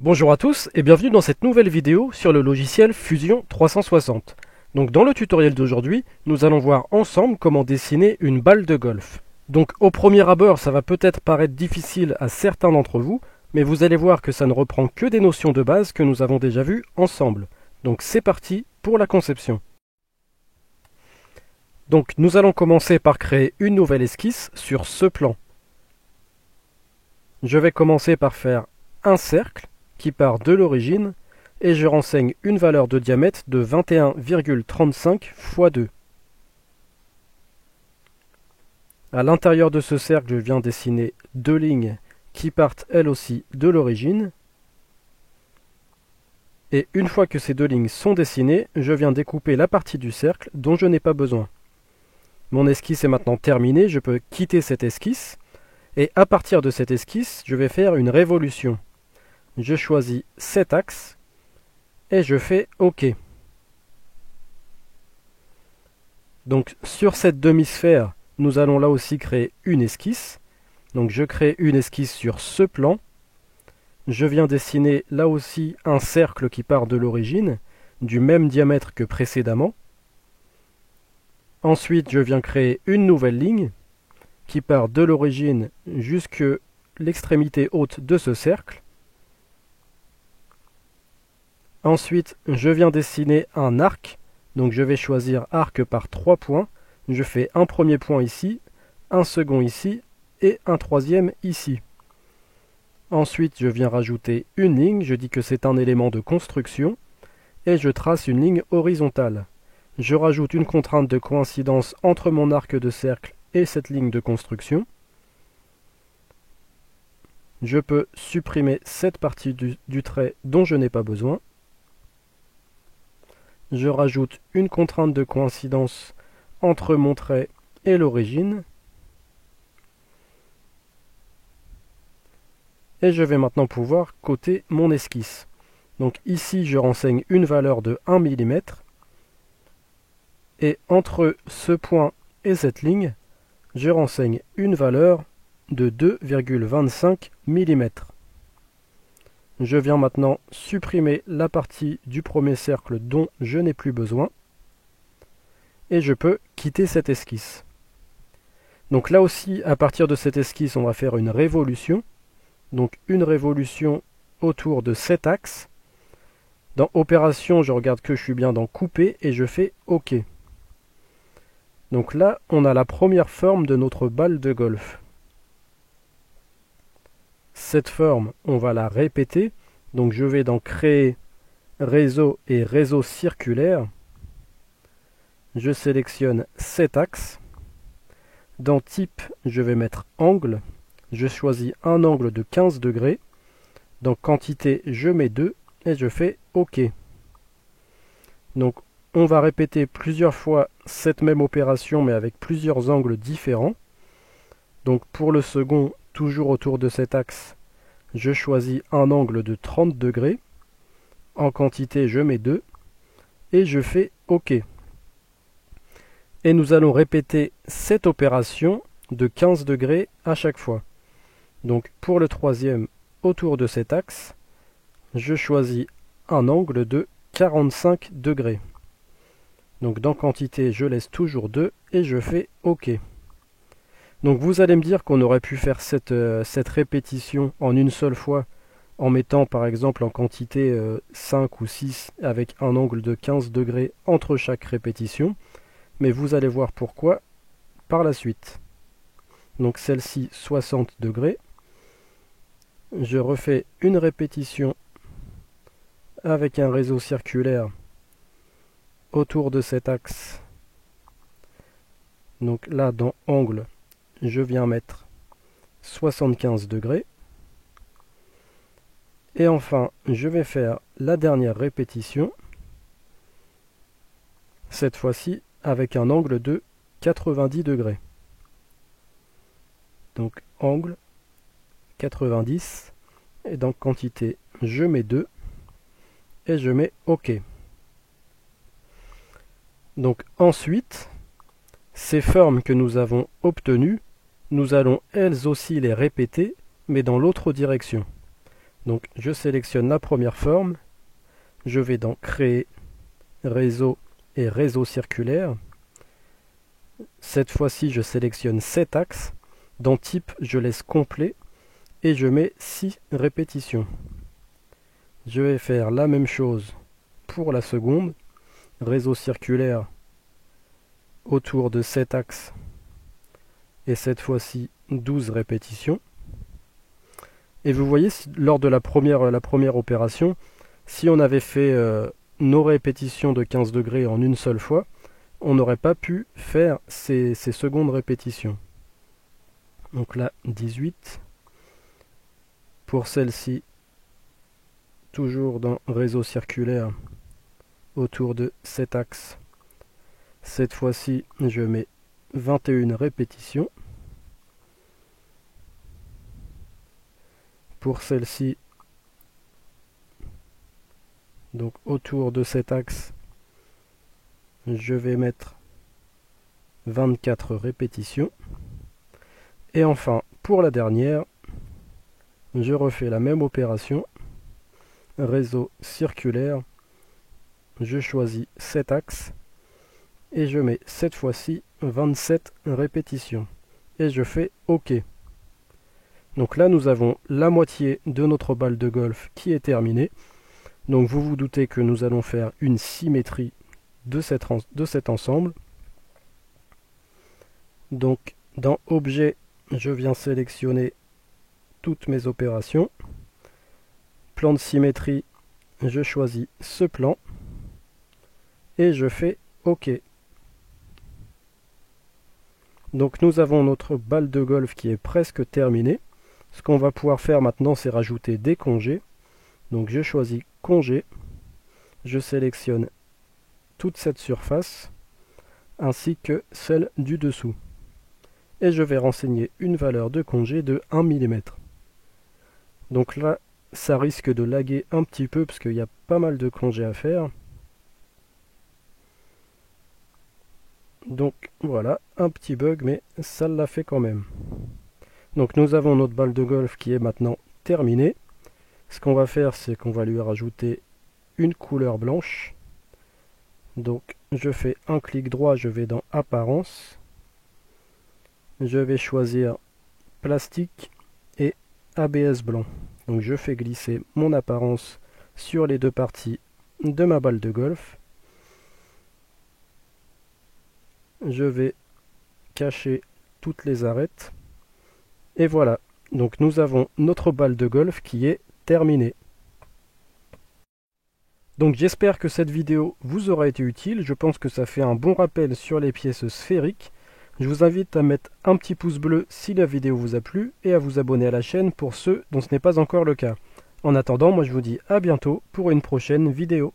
Bonjour à tous et bienvenue dans cette nouvelle vidéo sur le logiciel Fusion 360. Donc dans le tutoriel d'aujourd'hui, nous allons voir ensemble comment dessiner une balle de golf. Donc au premier abord, ça va peut-être paraître difficile à certains d'entre vous, mais vous allez voir que ça ne reprend que des notions de base que nous avons déjà vues ensemble. Donc c'est parti pour la conception. Donc nous allons commencer par créer une nouvelle esquisse sur ce plan. Je vais commencer par faire un cercle qui part de l'origine et je renseigne une valeur de diamètre de 21,35 x 2. À l'intérieur de ce cercle, je viens dessiner deux lignes qui partent elles aussi de l'origine. Et une fois que ces deux lignes sont dessinées, je viens découper la partie du cercle dont je n'ai pas besoin. Mon esquisse est maintenant terminée, je peux quitter cette esquisse. Et à partir de cette esquisse, je vais faire une révolution. Je choisis cet axe et je fais OK. Donc sur cette demi-sphère, nous allons là aussi créer une esquisse. Donc je crée une esquisse sur ce plan. Je viens dessiner là aussi un cercle qui part de l'origine, du même diamètre que précédemment. Ensuite, je viens créer une nouvelle ligne qui part de l'origine jusque l'extrémité haute de ce cercle. Ensuite, je viens dessiner un arc, donc je vais choisir arc par 3 points. Je fais un premier point ici, un second ici et un troisième ici. Ensuite, je viens rajouter une ligne, je dis que c'est un élément de construction, et je trace une ligne horizontale. Je rajoute une contrainte de coïncidence entre mon arc de cercle et cette ligne de construction. Je peux supprimer cette partie du trait dont je n'ai pas besoin. Je rajoute une contrainte de coïncidence entre mon trait et l'origine. Et je vais maintenant pouvoir coter mon esquisse. Donc ici, je renseigne une valeur de 1 mm. Et entre ce point et cette ligne, je renseigne une valeur de 2,25 mm. Je viens maintenant supprimer la partie du premier cercle dont je n'ai plus besoin. Et je peux quitter cette esquisse. Donc là aussi, à partir de cette esquisse, on va faire une révolution. Donc une révolution autour de cet axe. Dans Opération, je regarde que je suis bien dans Couper et je fais OK. Donc là, on a la première forme de notre balle de golf. Cette forme, on va la répéter. Donc je vais dans Créer, Réseau et Réseau circulaire. Je sélectionne cet axe. Dans Type, je vais mettre Angle. Je choisis un angle de 15 degrés. Dans Quantité, je mets 2 et je fais OK. Donc on va répéter plusieurs fois cette même opération mais avec plusieurs angles différents. Donc pour le second, toujours autour de cet axe, je choisis un angle de 30 degrés. En quantité, je mets 2 et je fais OK. Et nous allons répéter cette opération de 15 degrés à chaque fois. Donc pour le troisième, autour de cet axe, je choisis un angle de 45 degrés. Donc dans quantité, je laisse toujours 2 et je fais OK. Donc vous allez me dire qu'on aurait pu faire cette répétition en une seule fois en mettant par exemple en quantité 5 ou 6 avec un angle de 15 degrés entre chaque répétition. Mais vous allez voir pourquoi par la suite. Donc celle-ci 60 degrés. Je refais une répétition avec un réseau circulaire autour de cet axe. Donc là dans Angle, je viens mettre 75 degrés. Et enfin, je vais faire la dernière répétition. Cette fois-ci avec un angle de 90 degrés. Donc angle 90 et dans quantité je mets 2 et je mets OK. Donc ensuite, ces formes que nous avons obtenues, nous allons elles aussi les répéter mais dans l'autre direction. Donc je sélectionne la première forme, je vais dans Créer, Réseau et Réseau circulaire. Cette fois-ci, je sélectionne 7 axes. Dans Type, je laisse complet et je mets 6 répétitions. Je vais faire la même chose pour la seconde. Réseau circulaire autour de 7 axes et cette fois-ci 12 répétitions. Et vous voyez, lors de la première opération, si on avait fait nos répétitions de 15 degrés en une seule fois, on n'aurait pas pu faire ces secondes répétitions. Donc là, 18. Pour celle-ci, toujours dans réseau circulaire, autour de 7 axes. Cette fois-ci, je mets 21 répétitions. Pour celle-ci, donc autour de cet axe, je vais mettre 24 répétitions. Et enfin, pour la dernière, je refais la même opération. Réseau circulaire, je choisis 7 axes et je mets cette fois-ci 27 répétitions. Et je fais OK. Donc là, nous avons la moitié de notre balle de golf qui est terminée. Donc vous vous doutez que nous allons faire une symétrie de cet ensemble. Donc dans Objet, je viens sélectionner toutes mes opérations. Plan de symétrie, je choisis ce plan et je fais OK. Donc nous avons notre balle de golf qui est presque terminée. Ce qu'on va pouvoir faire maintenant, c'est rajouter des congés. Donc je choisis congé, je sélectionne toute cette surface ainsi que celle du dessous. Et je vais renseigner une valeur de congé de 1 mm. Donc là, ça risque de laguer un petit peu parce qu'il y a pas mal de congés à faire. Donc voilà, un petit bug, mais ça l'a fait quand même. Donc nous avons notre balle de golf qui est maintenant terminée. Ce qu'on va faire, c'est qu'on va lui rajouter une couleur blanche. Donc je fais un clic droit, je vais dans Apparence. Je vais choisir Plastique et ABS blanc. Donc je fais glisser mon apparence sur les deux parties de ma balle de golf. Je vais cacher toutes les arêtes. Et voilà, donc nous avons notre balle de golf qui est terminée. Donc j'espère que cette vidéo vous aura été utile. Je pense que ça fait un bon rappel sur les pièces sphériques. Je vous invite à mettre un petit pouce bleu si la vidéo vous a plu et à vous abonner à la chaîne pour ceux dont ce n'est pas encore le cas. En attendant, moi je vous dis à bientôt pour une prochaine vidéo.